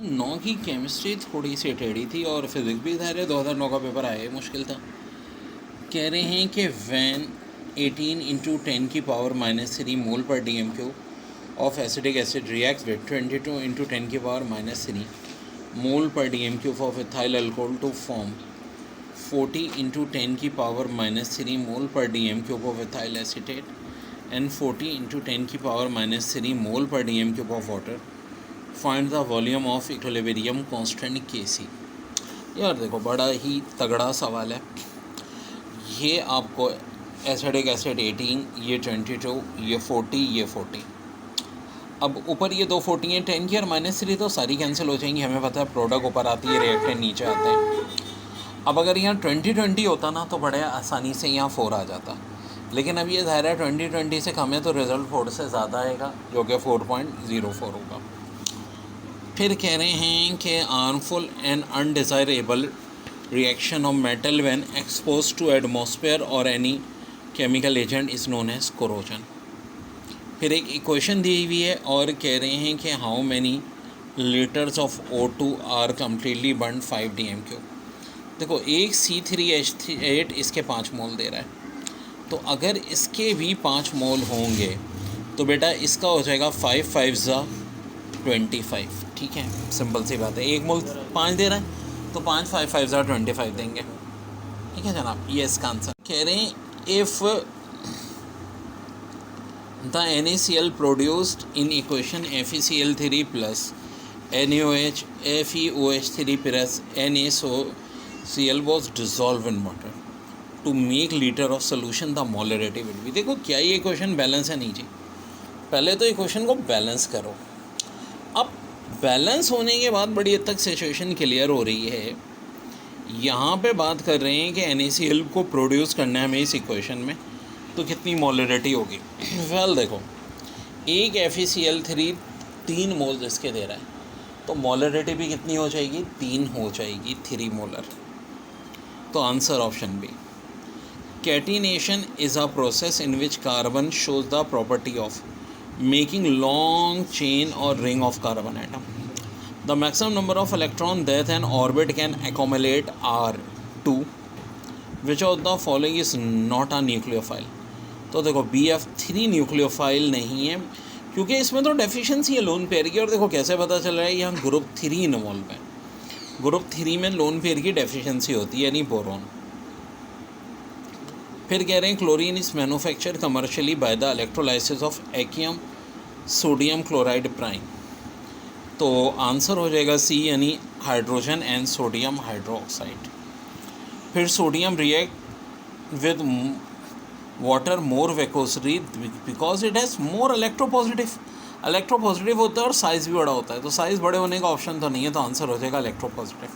9 की केमिस्ट्री थोड़ी सी टेढ़ी थी और फिज़िक्स भी था। 2009 का पेपर आया मुश्किल था। कह रहे हैं कि van 18 into 10⁻³ mole per DMQ of acetic acid reacts with 22 into 10⁻³ mole per DMQ of ethyl alcohol to form 40 into 10⁻³ mole per DMQ of ethyl acetate and 40 into 10⁻³ mole per DMQ of water. Find the volume of equilibrium constant Kc। यार देखो, बड़ा ही तगड़ा सवाल है ये। आपको acidic acid 18, ये 22, ये 40, ये 40। अब ऊपर ये दो 40 हैं, 10 की और -3 तो सारी कैंसिल हो जाएंगी। हमें पता है प्रोडक्ट ऊपर आती है, रिएक्टेंट नीचे आते हैं। अब अगर यहाँ 20-20 होता ना तो बड़े आसानी से यहाँ 4 आ जाता, लेकिन अब ये ज़ाहिर है 20-20 से कम है तो रिज़ल्ट 4 से ज़्यादा आएगा, जो कि 4.04 होगा। फिर कह रहे हैं कि harmful and undesirable reaction of metal when expose to atmosphere और any chemical agent is known as corrosion. फिर एक इक्वेशन दी हुई है और कह रहे हैं कि how many liters of O2 are completely burn 5 DMQ। देखो, एक C3H8 इसके 5 मोल दे रहा है, तो अगर इसके भी 5 मोल होंगे तो बेटा इसका हो जाएगा 5 5 ज़ा 25। ठीक है, सिंपल सी बात है। एक मोल 5 दे रहा है तो 5 5 5 ज़ा 25 देंगे। ठीक है जनाब, ये इसका आंसर। कह रहे हैं if the NaCl produced in equation FeCl3 plus NaOH FeOH3 plus NaCl was dissolve in water to make liter of solution, the molarity will be. देखो, क्या ये इक्वेशन बैलेंस है? नहीं जी, पहले तो इक्वेशन को बैलेंस करो। अब बैलेंस होने के बाद बड़ी हद तक सिचुएशन क्लियर हो रही है। यहाँ पे बात कर रहे हैं कि NaCl को प्रोड्यूस करना है हमें इस इक्वेशन में, तो कितनी मोलरिटी होगी? वेल देखो, एक FeCl3 3 मोल इसके दे रहा है, तो मोलरिटी भी कितनी हो जाएगी? 3 हो जाएगी, 3 मोलर। तो answer option B. Catenation is a process in which carbon shows the property of making long chain और ring of carbon atom. The maximum number of electron that an orbit can accumulate are 2। Which of the following is not a nucleophile. तो देखो, BF3 nucleophile नहीं है, क्योंकि इसमें तो deficiency है lone pair की। और देखो कैसे पता चल रहा है, यहाँ ग्रुप 3 इन्वॉल्व है। ग्रुप 3 में लोन पेयर की डेफिशिएंसी होती है, यानी बोरोन। फिर कह रहे हैं chlorine is manufacture commercially by the electrolysis of aqueous sodium chloride prime. तो आंसर हो जाएगा सी, यानी हाइड्रोजन एंड सोडियम हाइड्रोक्साइड। फिर sodium react with water more vigorously because it has more electropositive. Electropositive होता है और साइज़ भी बड़ा होता है, तो साइज़ बड़े होने का ऑप्शन तो नहीं है, तो आंसर हो जाएगा इलेक्ट्रोपॉजिटिव।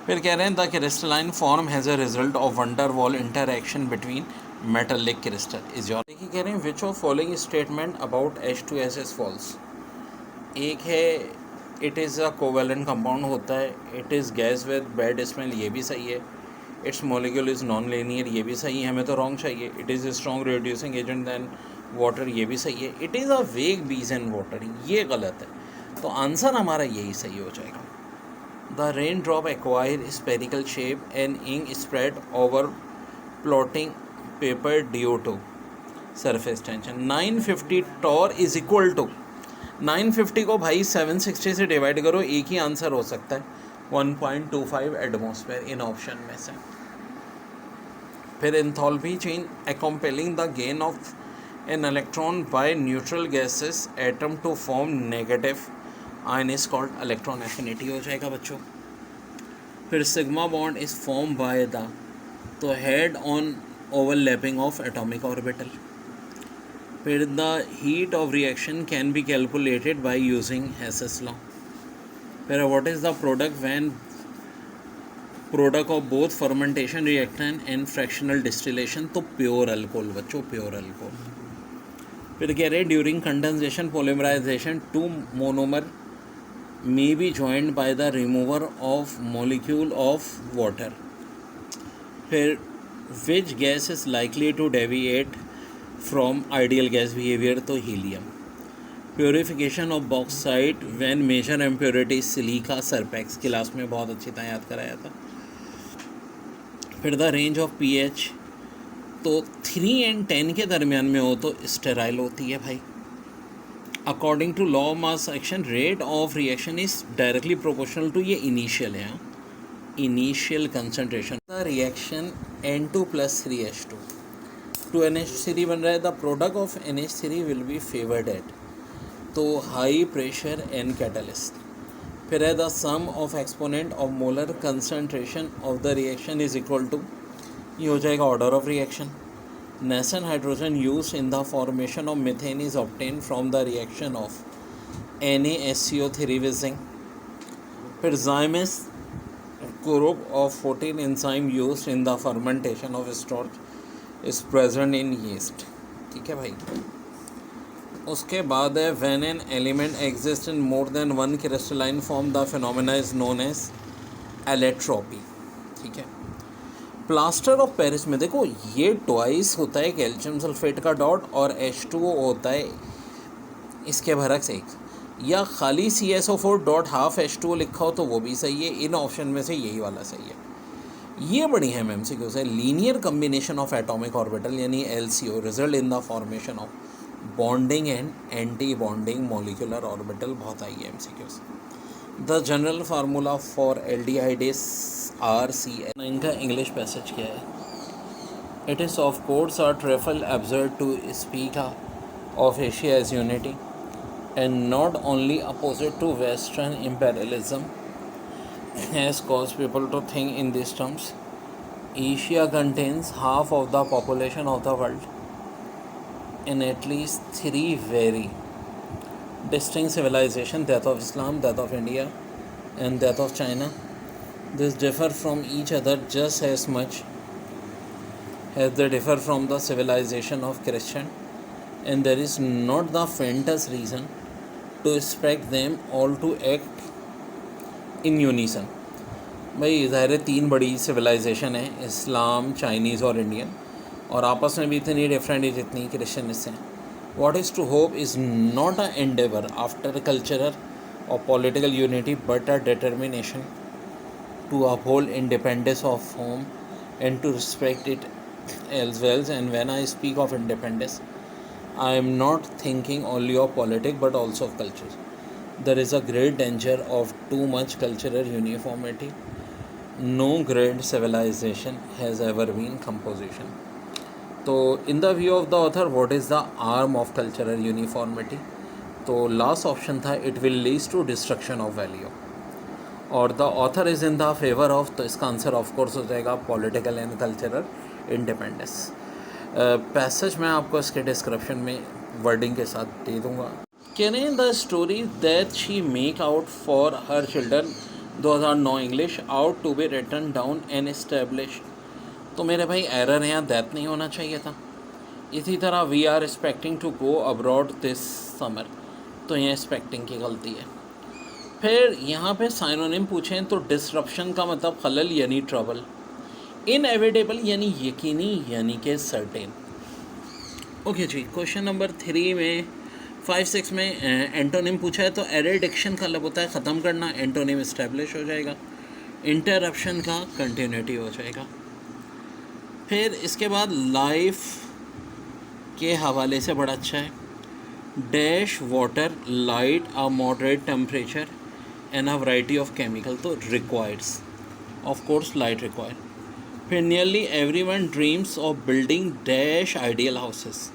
फिर कह रहे हैं the crystalline form has a result of van der Waals interaction between metallic crystal is your. देखिए, कह रहे हैं which of following statement about H2S is false. एक है it is a covalent compound होता है, it is gas with bad smell, ये भी सही है। Its molecule is non linear, ये भी सही है, हमें तो रॉन्ग चाहिए। It is strong reducing agent than water, ये भी सही है। इट इज़ अ वेग बीज इन वाटर, ये गलत है, तो आंसर हमारा यही सही हो जाएगा। The rain drop acquire spherical shape and ink spread over plotting paper due to surface tension. 950 torr is equal to 950 को भाई 760 से डिवाइड करो, एक ही आंसर हो सकता है 1.25 एटमॉस्फेयर इन ऑप्शन में से। फिर enthalpy change accompanying the gain of an electron by neutral gases atom to form negative ion is called electron affinity हो जाएगा बच्चों। फिर sigma bond is form by the, तो head on overlapping of atomic orbital. फिर the heat of reaction can be calculated by using Hess's law. फिर what is the product when product of both fermentation reactant and fractional distillation, तो pure alcohol बच्चों, pure alcohol. फिर कह रहे during condensation polymerisation 2 monomer may be joined by the remover of molecule of water. फिर which gas is likely to deviate from ideal gas behavior, तो helium. Purification of bauxite when major impurity silica सरपेक्स, class में बहुत अच्छी तरह याद कराया था। फिर द रेंज ऑफ पीएच, तो 3 और 10 के दरमियान में हो तो स्टेराइल होती है भाई। According to law of mass action, rate of reaction is directly proportional to, ये इनिशियल है, initial concentration. The reaction N2 + 3H2 to NH3 बन रहा है। The product of NH3 will be favoured at, तो high pressure and catalyst. फिर है the sum of exponent of molar concentration of the reaction is equal to, ये हो जाएगा order of reaction. Nascent hydrogen use in the formation of methane is obtain from the reaction of NaSCO3 with zinc। फिर zymes group of 14 enzyme used in the fermentation of starch is present in yeast। ठीक है भाई। उसके बाद है when an element exists in more than one crystalline form, the phenomena is known as allotrope। ठीक है। Plaster of Paris में देखो ये ट्वाइस होता है कैल्शियम सल्फेट का डॉट और H2O होता है इसके बरक्स एक, या खाली CSO4 डॉट हाफ H2O लिखा हो तो वो भी सही है। इन ऑप्शन में से यही वाला सही है। ये बड़ी है MCQ से। Linear combination of atomic orbital यानी LCO result in the formation of bonding and anti bonding molecular orbital, बहुत आई है MCQ से। The general formula for aldehyde is RCl। इनका इंग्लिश पैसेज क्या है? It is of course are trifle absurd to speak of Asia as unity and not only opposite to Western imperialism has caused people to think in these terms. Asia contains half of the population of the world in at least 3 very distinct civilizations, that of Islam, that of India and that of China. These differ from each other just as much as they differ from the civilization of Christian, and there is not the faintest reason to expect them all to act in unison। भाई ज़ाहिर है 3 बड़ी civilisation है, इस्लाम, Chinese और Indian, और आपस में भी इतनी डिफरेंट है जितनी क्रिश्चियन इससे। What is to hope is not a endeavour after cultural और political unity but a determination to uphold independence of home and to respect it as well. And when I speak of independence, I am not thinking only of politics but also of culture. There is a great danger of too much cultural uniformity. No great civilization has ever been composition. तो in the view of the author, what is the arm of cultural uniformity? तो last option था it will lead to destruction of value, और the author is in the favor of, तो इसका answer of course हो जाएगा political and cultural independence। Passage मैं आपको इसके डिस्क्रिप्शन में वर्डिंग के साथ दे दूँगा। Can the story that she make out for her children 2009 English out to be written down and establish. तो मेरे भाई एरर यहाँ दैट नहीं होना चाहिए था। इसी तरह we are expecting to go abroad this summer, तो यहाँ एक्सपेक्टिंग की गलती है। फिर यहाँ पे साइनोनिम पूछें तो डिसरप्शन का मतलब खलल यानी ट्रबल, इनएविटेबल यानी यकीनी यानी कि सर्टेन। ओके जी, क्वेश्चन नंबर 3 में 5-6 में एंटोनिम पूछा है, तो एरेडिक्शन का मतलब होता है ख़त्म करना, एंटोनिम इस्टेब्लिश हो जाएगा, इंटरप्शन का कंटिन्यूटी हो जाएगा। फिर इसके बाद लाइफ के हवाले से बड़ा अच्छा है, dash water light a moderate temperature and a variety of chemical, तो requires of course light require. फिर nearly everyone dreams of building dash ideal houses,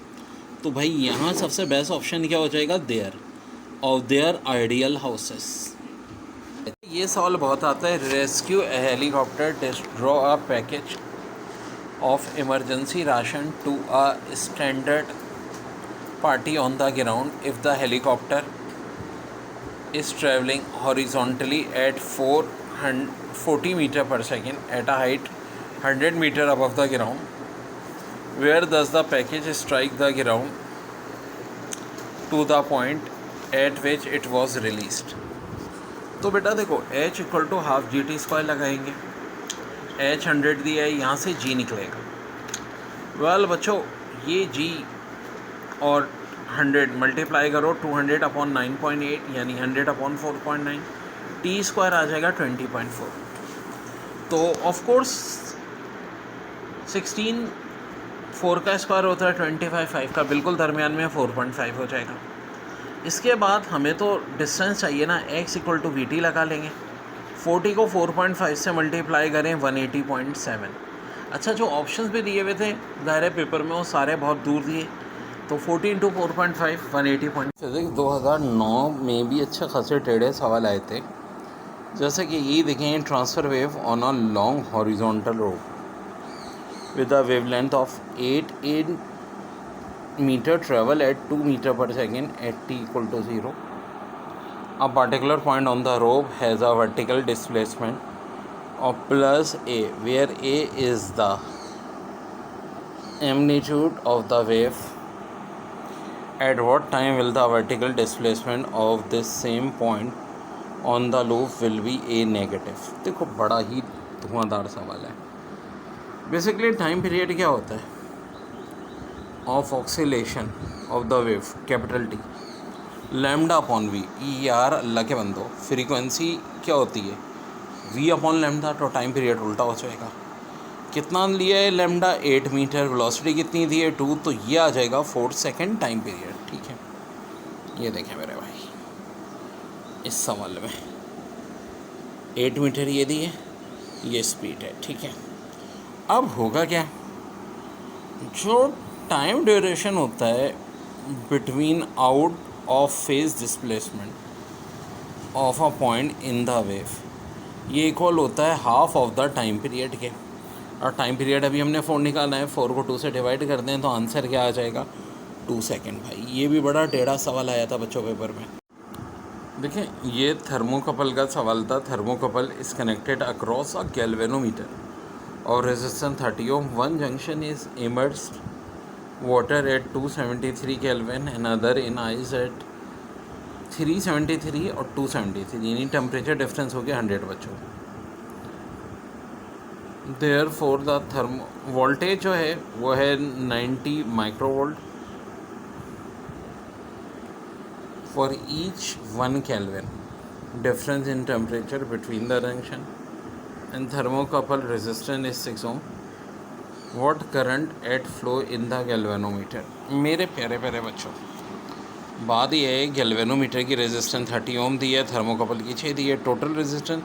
तो भाई यहाँ सबसे बेस्ट ऑप्शन क्या हो जाएगा? There of there ideal houses. ये सवाल बहुत आता है, rescue a helicopter destroy a package of emergency ration to a standard party on the ground if the helicopter is travelling horizontally eight 40 metre per second at a height 100 meter above the ground. Where does the package strike the ground to the point at which it was released? तो बेटा देखो h = half GT² लगाएंगे, h 100 दिया है, यहाँ से g निकलेगा। Well बच्चों, ये g और 100 मल्टीप्लाई करो 200 अपॉन 9.8 यानी 100 अपॉन 4.9, टी स्क्वायर आ जाएगा 20.4। तो ऑफ कोर्स 16 4 का स्क्वायर होता है 25, 5 का बिल्कुल दरमियान में 4.5 हो जाएगा। इसके बाद हमें तो डिस्टेंस चाहिए ना, x equal to V T लगा लेंगे। 40 को 4.5 से मल्टीप्लाई करें 180.7। अच्छा, जो ऑप्शंस भी दिए हुए थे ज़ाहिर है पेपर में वो सारे बहुत दूर दिए, तो 40 इंटू 4.5 180 पॉइंट। फिजिक्स 2009 में भी अच्छे खासे टेढ़े सवाल आए थे, जैसे कि ये देखें, transfer wave on a long horizontal road with a wavelength of 8 meter travel at 2 meter per second at t equal to 0. A particular point on the rope has a vertical displacement of plus a, where a is the amplitude of the wave. At what time will the vertical displacement of this same point on the loop will be a negative? देखो बड़ा ही धुआंधार सवाल है। Basically time period क्या होता है of oscillation of the wave, capital T, lambda upon V. यार अल्लाह के बंदो, फ्रीक्वेंसी क्या होती है वी अपॉन लैम्डा, तो टाइम पीरियड उल्टा हो जाएगा। कितना लिया है लैम्डा 8 मीटर, वेलोसिटी कितनी दी है 2, तो ये आ जाएगा 4 सेकेंड टाइम पीरियड। ठीक है, ये देखें मेरे भाई, इस सवाल में 8 मीटर ये दी है, ये स्पीड है। ठीक है, अब होगा क्या, जो टाइम ड्यूरेशन होता है between out of phase displacement of a point in the wave, ये इक्वल होता है half of the time period के। और टाइम पीरियड अभी हमने 4 निकाला है, 4 को 2 से डिवाइड कर दें तो आंसर क्या आ जाएगा 2 सेकेंड। भाई ये भी बड़ा टेढ़ा सवाल आया था बच्चों पेपर में। देखें, ये थर्मोकपल का सवाल था। Thermocouple is connected across a galvanometer और resistance 30 ohm. One junction is immersed water at 273 Kelvin and other in ice at 373 और 273, यानी टेम्परेचर डिफरेंस हो गया 100 बच्चों। There for the thermo voltage जो है वो है 90 microvolt for each 1 Kelvin difference in temperature between the junction and thermocouple resistance is 6 ohm. What current at flow in the galvanometer? मेरे प्यारे प्यारे बच्चों, बात यह है गैल्वेनोमीटर की रेजिस्टेंस 30 ओम दी है, थर्मोकपल की 6 दी है, टोटल रेजिस्टेंस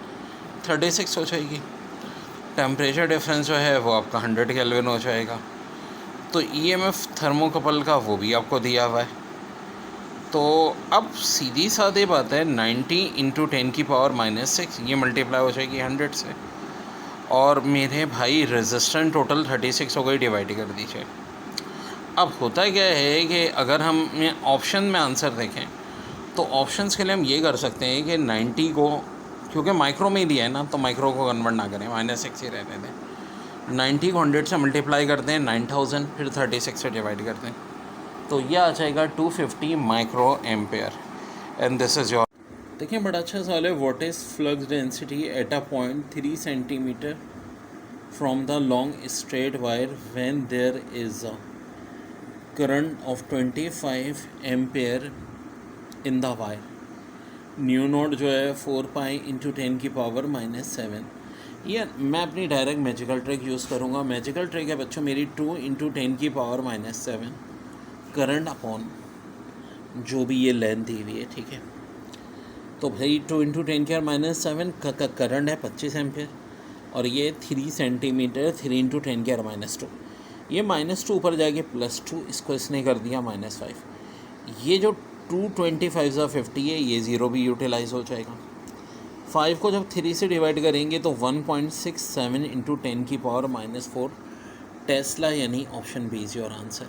36 हो जाएगी। टेम्परेचर डिफरेंस जो है वो आपका 100 केल्विन हो जाएगा। तो ईएमएफ थर्मोकपल का वो भी आपको दिया हुआ है। तो अब सीधी सादी बात है, 90 इंटू 10⁻⁻6 ये मल्टीप्लाई हो जाएगी 100 से, और मेरे भाई रेजिस्टेंस टोटल 36 हो गई, डिवाइड कर दीजिए। अब होता क्या है कि अगर हम ऑप्शन में आंसर देखें तो ऑप्शंस के लिए हम ये कर सकते हैं कि 90 को, क्योंकि माइक्रो में ही दिया है ना, तो माइक्रो को कन्वर्ट ना करें, -6 ही रहने दें। 90 को 100 से मल्टीप्लाई कर दें 9000, फिर 36 से डिवाइड कर दें, तो यह आ जाएगा 250 micro ampere. And this is your. देखिए बड़ा अच्छा सवाल है, what is flux density at a point 3 centimetre from the long straight wire when there is a current of 25 ampere in the wire. Mu naught जो है 4 pi into 10⁻⁻7। ये मैं अपनी डायरेक्ट मैजिकल ट्रिक यूज़ करूँगा। Magical trick है बच्चों मेरी 2 into 10⁻⁻7 current upon जो भी ये लेंथ दी हुई है। ठीक है, तो भाई 2 इंटू 10⁻⁻7 का करंट है 25 एम्पेयर, और ये 3 सेंटीमीटर 3 इंटू 10⁻²। ये -2 ऊपर जाएगी +2, इसको इसने कर दिया -5। ये जो 225 50 है, ये 0 भी यूटिलाइज हो जाएगा। 5 को जब 3 से डिवाइड करेंगे तो 1.67 इंटू 10⁻⁻4 टेस्ला, यानी option B is your answer.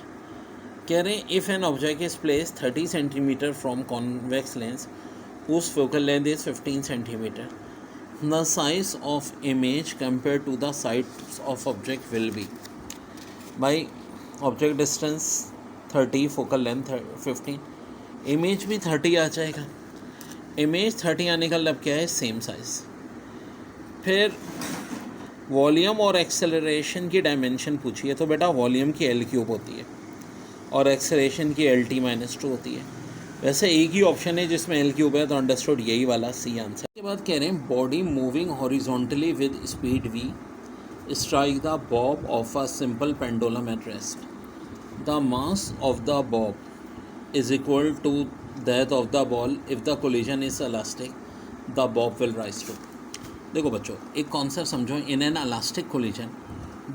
कह रहे हैं if an object is place 30 centimetre from convex lens whose focal length is 15 centimeter, the size of image compared to the size of object will be। by object distance 30, focal length 15, image भी 30 आ जाएगा। image 30 आने का मतलब क्या है, same size. फिर volume और acceleration की डायमेंशन पूछी है, तो बेटा वॉल्यूम की L³ होती है और एक्सेलरेशन की एल टी माइनस टू होती है। वैसे एक ही ऑप्शन है जिसमें एल क्यूब है, तो अंडरस्टूड यही वाला सी आंसर। के बाद कह रहे हैं body moving horizontally with speed V strike the bob of a simple pendulum at rest, the mass of the bob is equal to that of the ball if the collision is elastic, the bob will rise to. देखो बच्चों, एक concept समझो, in an elastic collision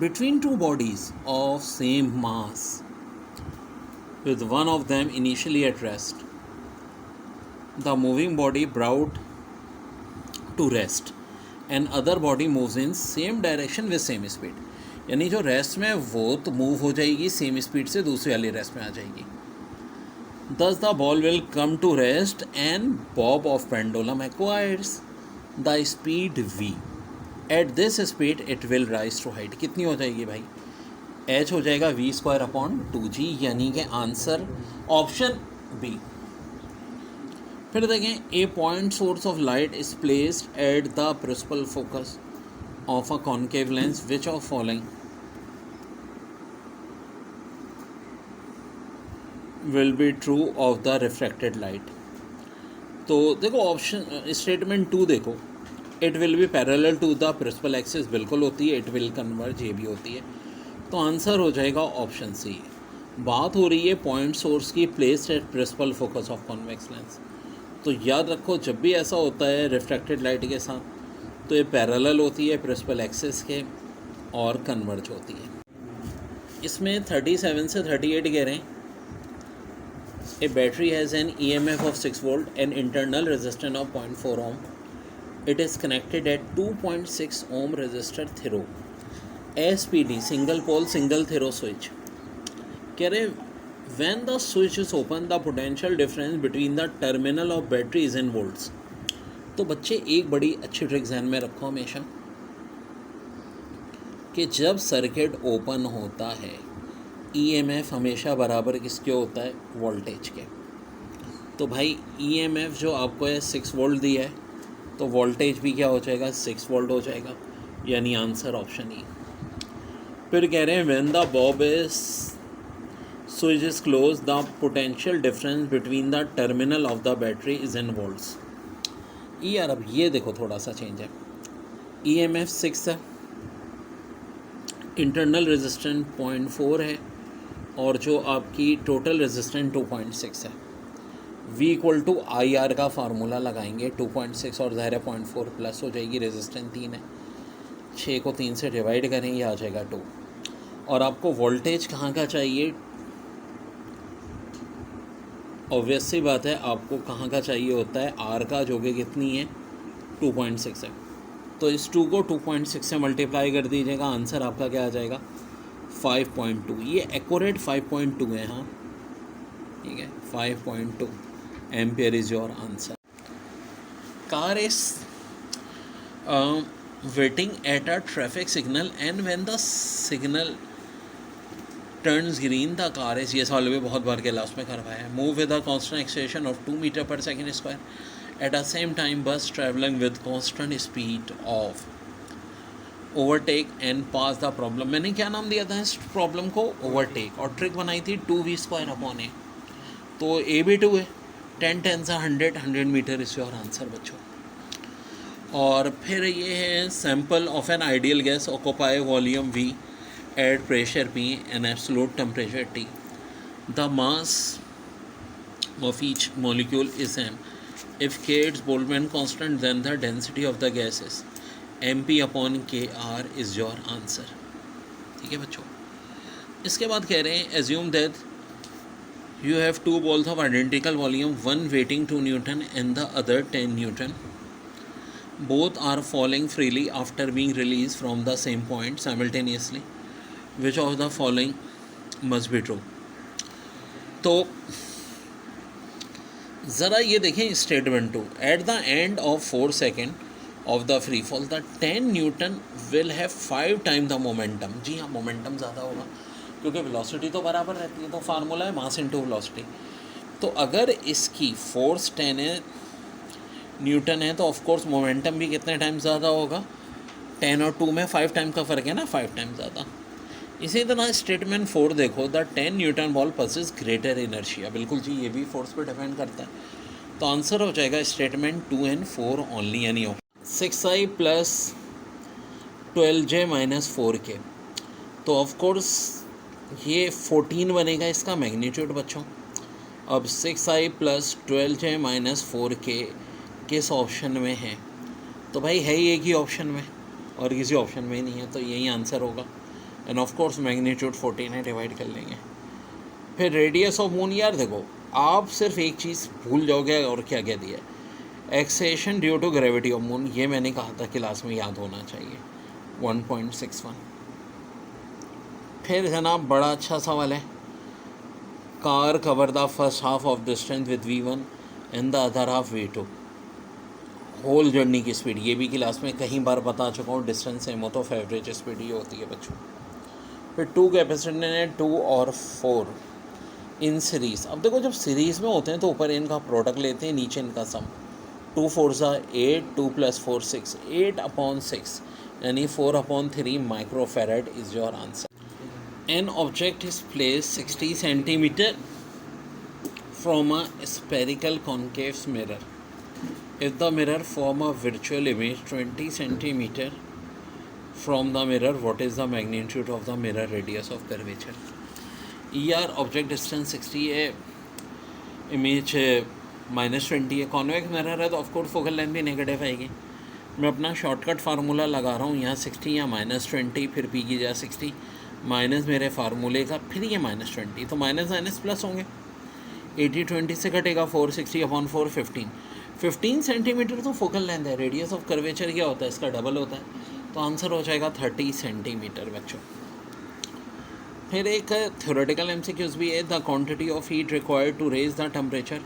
between two bodies of same mass with one of them initially at rest, the moving body brought to rest and other body moves in same direction with same speed। यानी जो rest में वो तो move हो जाएगी same speed से, दूसरी वाली रेस्ट में आ जाएगी। thus the ball will come to rest and bob of pendulum acquires the speed v। At this speed it will rise to height. कितनी हो जाएगी भाई? एच हो जाएगा वी स्क्वायर अपॉन 2g, यानी कि आंसर ऑप्शन बी। फिर देखें, a point source of light is placed at the principal focus of a concave lens which of following will be true of the refracted light. तो देखो option statement 2 देखो, it will be parallel to the principal axis बिल्कुल होती है, it will converge ये भी होती है, तो आंसर हो जाएगा ऑप्शन सी। बात हो रही है पॉइंट सोर्स की placed at principal focus of convex lens, तो याद रखो जब भी ऐसा होता है रिफ्रैक्टेड लाइट के साथ तो ये पैरेलल होती है प्रिंसिपल एक्सिस के और कन्वर्ज होती है। इसमें 37 से 38 कह रहे हैं, a battery has an EMF of 6 volt and internal resistance of 0.4 ohm. It is connected at 2.6 ohm resistor through SPD single pole single through switch। कह रहे when the switch is open the potential difference between the terminal of battery is in volts। तो बच्चे एक बड़ी अच्छी trick ध्यान में रखो हमेशा कि जब सर्किट ओपन होता है EMF हमेशा बराबर किसके होता है? वोल्टेज के। तो भाई EMF जो आपको है 6 वोल्ट दिया है, तो वोल्टेज भी क्या हो जाएगा? 6 वोल्ट हो जाएगा, यानी आंसर ऑप्शन ई। फिर कह रहे हैं when the bob is switch is close the potential difference between the terminal of the battery is in volts. यार अब ये देखो थोड़ा सा चेंज है, EMF 6 है, इंटरनल रेजिस्टेंस 0.4 है, और जो आपकी टोटल रेजिस्टेंस 2.6 है। V इक्वल टू IR का फार्मूला लगाएंगे, 2.6 और ज़ाहिर 0.4 प्लस हो जाएगी, रेजिस्टेंस 3 है, 6 को 3 से डिवाइड करेंगे आ जाएगा 2। और आपको वोल्टेज कहाँ का चाहिए? ऑब्वियस सी बात है, आपको कहाँ का चाहिए होता है? R का, जो कि कितनी है? 2.6 है। तो इस 2 को 2.6 से मल्टीप्लाई कर दीजिएगा, आंसर आपका क्या आ जाएगा? 5.2। ये एक्यूरेट 5.2 है, हाँ ठीक है, 5.2 ampere is your answer. Car is waiting at a traffic signal and when the signal turns green the car is, ये सवाल भी बहुत बार के लास्ट में करवाया है, move with a constant acceleration of 2 metre per second square at the same time bus travelling with constant speed of overtake and pass the problem. मैंने क्या नाम दिया था इस प्रॉब्लम को? ओवरटेक, और ट्रिक बनाई थी 2v स्क्वायर अपॉन ए, तो ए भी 2 है, 10 10 100 मीटर इज योर आंसर बच्चों। और फिर ये है sample of an ideal gas occupy volume V at pressure P and absolute temperature T, the mass of each molecule is m, if K is Boltzmann constant then the density of the gas is MP upon KR is your answer. ठीक है बच्चों। इसके बाद कह रहे हैं assume that you have 2 balls of identical volume, one weighing 2 Newton and the other 10 Newton. Both are falling freely after being released from the same point simultaneously. Which of the following must be true? तो ज़रा ये देखें statement 2, at the end of 4 second of the free fall the 10 newton will have 5 time the momentum. जी हाँ, momentum ज़्यादा होगा क्योंकि velocity तो बराबर रहती है, तो फार्मूला है मास इनटू वेलोसिटी। तो अगर इसकी फोर्स 10 है न्यूटन है, तो ऑफ कोर्स मोमेंटम भी कितने टाइम ज़्यादा होगा? 10 और 2 में 5 टाइम का फ़र्क है ना, 5 टाइम ज़्यादा। इसी तरह स्टेटमेंट 4 देखो, the 10 Newton ball possess greater inertia, बिल्कुल जी ये भी फोर्स पे डिपेंड करता है। तो आंसर हो जाएगा स्टेटमेंट 2 एंड 4 ओनली, यानी 6i plus 12j minus 4k। तो ऑफकोर्स ये 14 बनेगा इसका मैग्नीट्यूड बच्चों। अब 6i plus 12j minus 4k किस ऑप्शन में है? तो भाई है ही एक ही ऑप्शन में और किसी ऑप्शन में ही नहीं है, तो यही आंसर होगा। एंड ऑफ कोर्स मैग्नीट्यूड 14 है, डिवाइड कर लेंगे। फिर रेडियस ऑफ मून, यार देखो आप सिर्फ एक चीज़ भूल जाओगे और क्या कह दिया, acceleration due to gravity of moon, ये मैंने कहा था क्लास में, याद होना चाहिए 1.61। फिर जनाब बड़ा अच्छा सवाल है, car cover the first half of distance with v1 and the other half v2, whole journey की स्पीड, ये भी क्लास में कई बार बता चुका हूँ, डिस्टेंस सेम हो तो एवरेज स्पीड ये होती है बच्चों। फिर 2 कैपेसिटर है 2 और 4 इन सीरीज़। अब देखो जब सीरीज़ में होते हैं तो ऊपर इनका प्रोडक्ट लेते हैं, नीचे इनका सम। 2 4 8, 2 + 4 6, 8/6 यानी 4/3 microfarad is your answer. N object is place 60 centimetre from a spherical concave mirror. If the mirror form a virtual image 20 centimeter from the mirror, what is the magnitude of the mirror radius of curvature? यार object distance 60 है, image -20 है, convex mirror है तो of course focal length भी negative आएगी। मैं अपना shortcut formula लगा रहा हूँ, यहाँ 60 या -20, फिर पी की जा 60 माइनस मेरे फार्मूले का, फिर ये -20, तो माइनस प्लस होंगे। 80 20 से कटेगा 4, 60/4 15 सेंटीमीटर तो फोकल लेंथ है। रेडियस ऑफ कर्वेचर क्या होता है, इसका डबल होता है, तो आंसर हो जाएगा 30 सेंटीमीटर बच्चों। फिर एक थ्योरेटिकल एमसीक्यूज भी है, the quantity of heat required to raise the temperature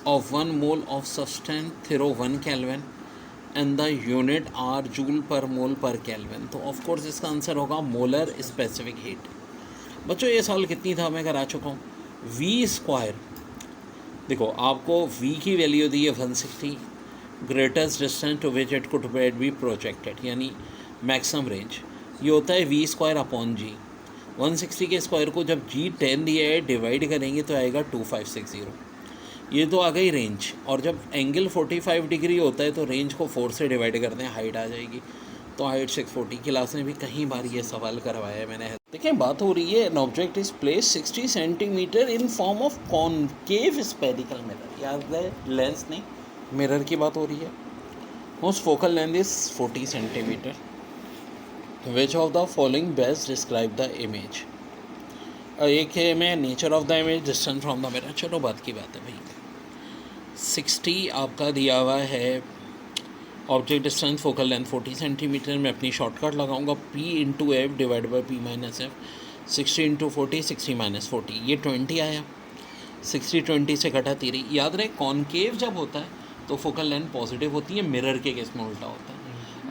of 1 mole of substance through 1 kelvin and the unit are joule per mole पर केल्विन। तो ऑफकोर्स इसका आंसर होगा मोलर स्पेसिफिक हीट। बच्चों ये सवाल कितनी था मैं करा चुका हूँ, v², देखो आपको v की वैल्यू दी है 160, greatest distance to which it could be projected यानी मैक्सिमम रेंज, ये होता है v²/g। 160 के स्क्वायर को जब g10 दिया है डिवाइड करेंगे तो आएगा 2560, ये तो आ गई रेंज। और जब एंगल 45 डिग्री होता है तो रेंज को 4 से डिवाइड करते हैं, हाइट आ जाएगी, तो हाइट 640। क्लास में भी कई बार ये सवाल करवाया है मैंने। देखिए बात हो रही है, N object is place 60 centimetre in form of concave spherical mirror, याद है लेंस नहीं मिरर की बात हो रही है। Most focal length is 40 centimetre. Which of the following best describe the image? एक है मैं nature of the image, distance from the mirror, चलो बात की बात है भाई। 60 आपका दिया हुआ है, object distance focal length 40 centimetre, मैं अपनी शॉर्टकट लगाऊंगा P/F डिवाइड बाई P-F। 60 × 40 60 - 40, ये 20 आया, 60 20 से घटा 3। याद रहे कॉनकेव जब होता है तो फोकल लेंथ पॉजिटिव होती है, मिरर के केस में उल्टा होता है,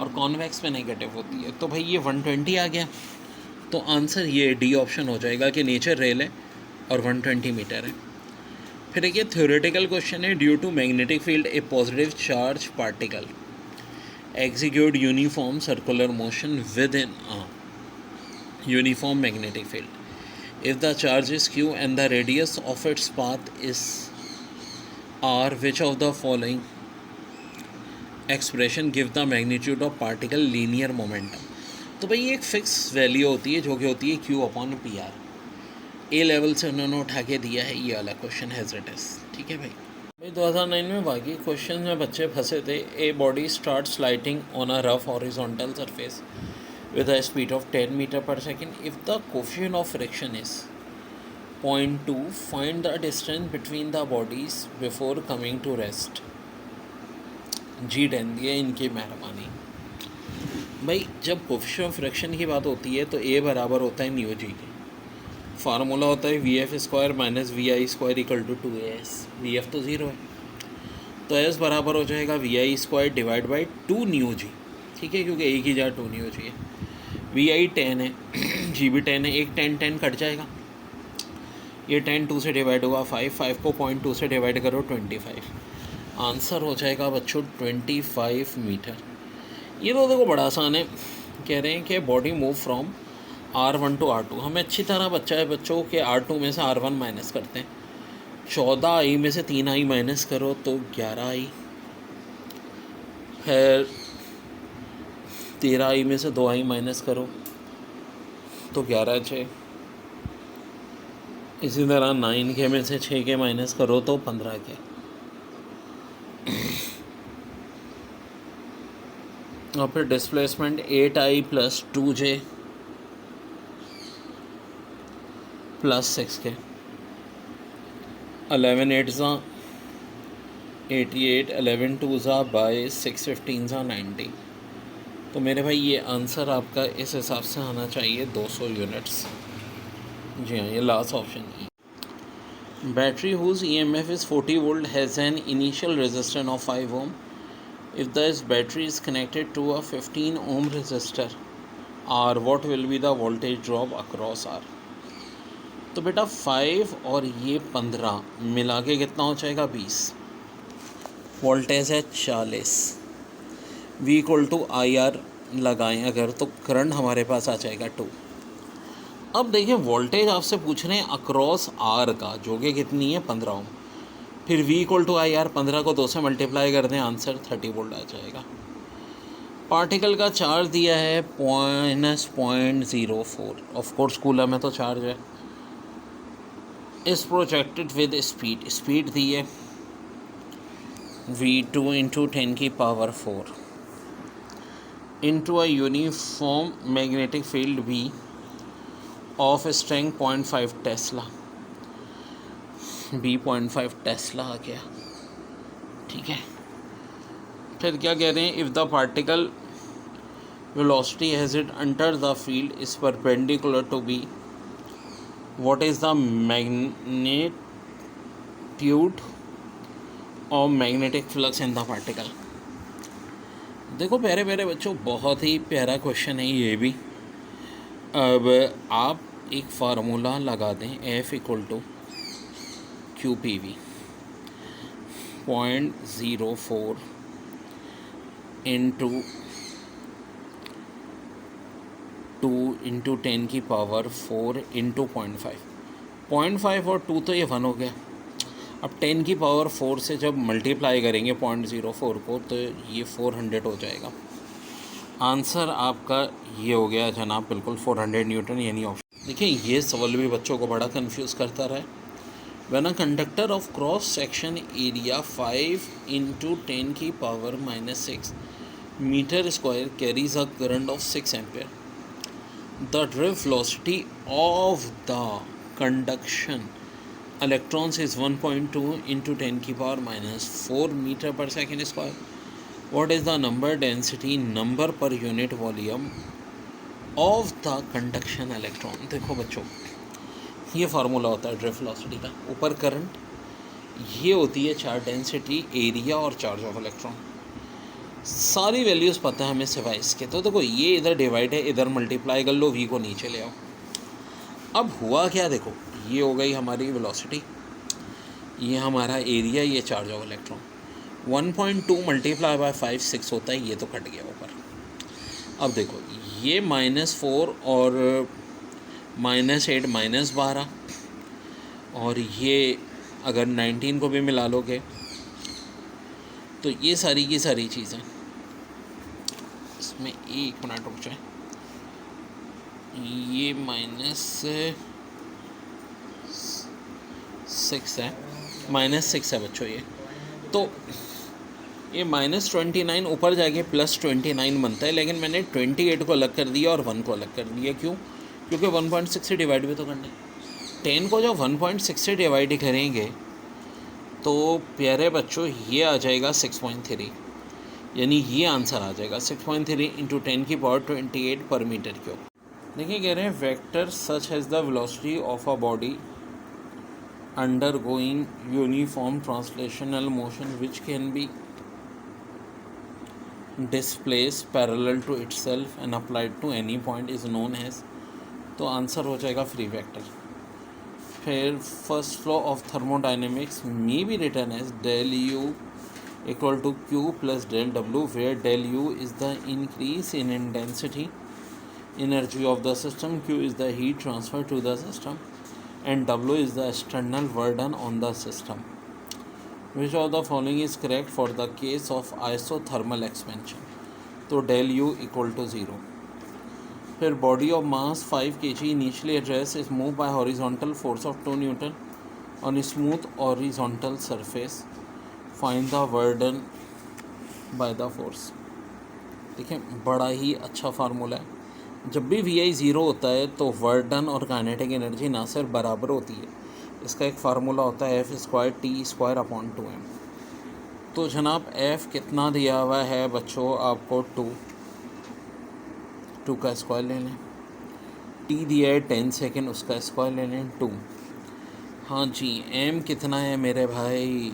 और कॉन्वेक्स में नेगेटिव होती है। तो भाई ये 120 आ गया, तो आंसर ये डी ऑप्शन हो जाएगा कि नेचर रेल है और 120 मीटर है। फिर एक ये थ्योरेटिकल क्वेश्चन है, due to magnetic field a positive charge particle execute uniform circular motion within a uniform magnetic field. If the charge is q and the radius of its path is r, which of the following expression give the magnitude of particle linear momentum? तो भाई ये एक fix value होती है जो कि होती है q/pr। ए लेवल से उन्होंने उठा के दिया है, ये वाला क्वेश्चन हैज़ इट इज, ठीक है भाई। 2009 में बाकी क्वेश्चन में बच्चे फंसे थे। A body start sliding on a rough horizontal surface with a speed of 10 metre per second. If the coefficient of friction is 0.2, find the distance between the bodies before coming to rest. G10 दिए, इनकी मेहरबानी। भाई जब coefficient of friction की बात होती है तो ए बराबर होता है न्यू जी के, फार्मूला होता है Vf² - Vi² = 2as। Vf तो 0 है, तो s बराबर हो जाएगा Vi² डिवाइड बाई 2 न्यू जी, ठीक है, क्योंकि एक ही जा 2 न्यू जी है। Vi 10 है, G भी 10 है, एक 10 कट जाएगा, ये 10 2 से डिवाइड होगा 5 को 0.2 से डिवाइड करो 25, आंसर हो जाएगा बच्चों 25 मीटर। ये तो देखो बड़ा आसान है, कह रहे हैं कि body move from R1 to R2, हमें अच्छी तरह बच्चों के R2 में से R1 माइनस करते हैं। 14i में से 3i माइनस करो तो 11i, फिर 13i में से 2i माइनस करो तो 11 इसी तरह 9k में से 6k माइनस करो तो 15k। और फिर displacement 8i plus 2j plus 6k। 11 8 ज़ा 88, 11 2 ज़ा बाई 6 15 ज़ा 90। तो मेरे भाई ये आंसर आपका इस हिसाब से आना चाहिए 200 यूनिट्स। जी हाँ, ये लास्ट ऑप्शन है। Battery whose EMF is 40 volt has an initial resistance of 5 ohm. If this battery is connected to a 15 ohm resistor R, what will be the voltage drop across R. तो बेटा 5 और ये 15 मिला के कितना हो जाएगा 20। वोल्टेज है 40। V इक्वल टू IR लगाएं अगर तो करंट हमारे पास आ जाएगा 2। अब देखिए वोल्टेज आपसे पूछ रहे हैं अक्रॉस R का, जो कि कितनी है 15 ओम। फिर V इक्वल टू IR 15 को 2 से मल्टीप्लाई कर दें, आंसर 30 वोल्ट आ जाएगा। पार्टिकल का चार्ज दिया है -0.04, ऑफ कोर्स कूलर में तो चार्ज है। इस प्रोजेक्टेड विद स्पीड दी है v2 इंटू 10 की power 4 into a uniform magnetic field V of strength 0.5 tesla. B 0.5 tesla आ गया, ठीक है। फिर क्या कह रहे हैं, if the particle velocity has it under the field is perpendicular to B, what is the magnitude of magnetic flux in the particle. देखो प्यारे प्यारे बच्चों, बहुत ही प्यारा क्वेश्चन है ये भी। अब आप एक फार्मूला लगा दें, F equal to QPV 0.04 into 2 into 10 की पावर 4 इंटू 0.5 और 2 तो ये 1 हो गया। अब 10 की पावर 4 से जब मल्टीप्लाई करेंगे 0.04 को तो ये 400 हो जाएगा। आंसर आपका ये हो गया जनाब, बिल्कुल 400 न्यूटन, यानी ऑप्शन। देखिए ये सवाल भी बच्चों को बड़ा कंफ्यूज करता रहा है। When a conductor of cross section area 5 into 10 की power -6 metre square carries a current of 6 ampere, the drift velocity of the conduction electrons is 1.2 into 10 की power -4 metre per second square. What is the number density, number per unit volume of the conduction electron. देखो बच्चों, ये formula होता है drift velocity का। ऊपर current, ये होती है चार्ज डेंसिटी, एरिया और चार्ज ऑफ इलेक्ट्रॉन। सारी वैल्यूज़ पता है हमें सिवाय इसके। तो देखो ये इधर डिवाइड है, इधर मल्टीप्लाई कर लो, V को नीचे ले आओ। अब हुआ क्या, देखो ये हो गई हमारी वेलोसिटी, ये हमारा एरिया, ये charge of electron. 1.2 multiply by 5 6 होता है, ये तो कट गया ऊपर। अब देखो ये -4 और -8 -12, और ये अगर 19 को भी मिला लोगे तो ये सारी की सारी चीज़ें, इसमें 1 मिनट रुक जाए, ये -6 है, -6 है बच्चों ये। तो ये -29 ऊपर जाके +29 बनता है, लेकिन मैंने 28 को अलग कर दिया और 1 को अलग कर दिया। क्यों? क्योंकि 1.6 से डिवाइड भी तो करना है। 10 को जब 1.6 से डिवाइड करेंगे तो प्यारे बच्चों ये आ जाएगा 6.3, यानी ये आंसर आ जाएगा 6.3 इंटू 10 की पावर 28 पर मीटर क्यूब। देखिए कह रहे हैं vector such has the velocity of a body undergoing uniform translational motion which can be displaced parallel to itself and applied to any point is known as, तो answer हो जाएगा free vector. फिर first law of thermodynamics may be written as del U equal to Q plus del W, where del U is the increase in intensity energy of the system, Q is the heat transferred to the system, and W is the external burden on the system. Which of the following is correct for the case of isothermal expansion? तो del U equal to 0. फिर body of mass 5 kg initially at rest is moved by horizontal force of 2 Newton on a smooth horizontal surface. Find the burden by the force. देखिए बड़ा ही अच्छा formula है. जब भी we I zero होता है तो वर्डन और काइनेटिक एनर्जी ना सिर्फ बराबर होती है, इसका एक फार्मूला होता है F square T square upon 2m. तो जनाब एफ़ कितना दिया हुआ है बच्चों आपको 2 का स्क्वायर ले लें. टी दिया है 10 सेकेंड, उसका स्क्वायर ले लें 2. हाँ जी, एम कितना है मेरे भाई?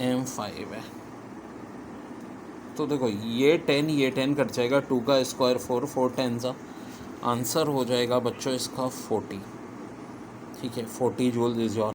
एम 5 है. तो देखो ये 10 कट जाएगा, 2 का स्क्वायर 4 10 सा आंसर हो जाएगा बच्चों इसका 40. ठीक है, 40 जूल इज योर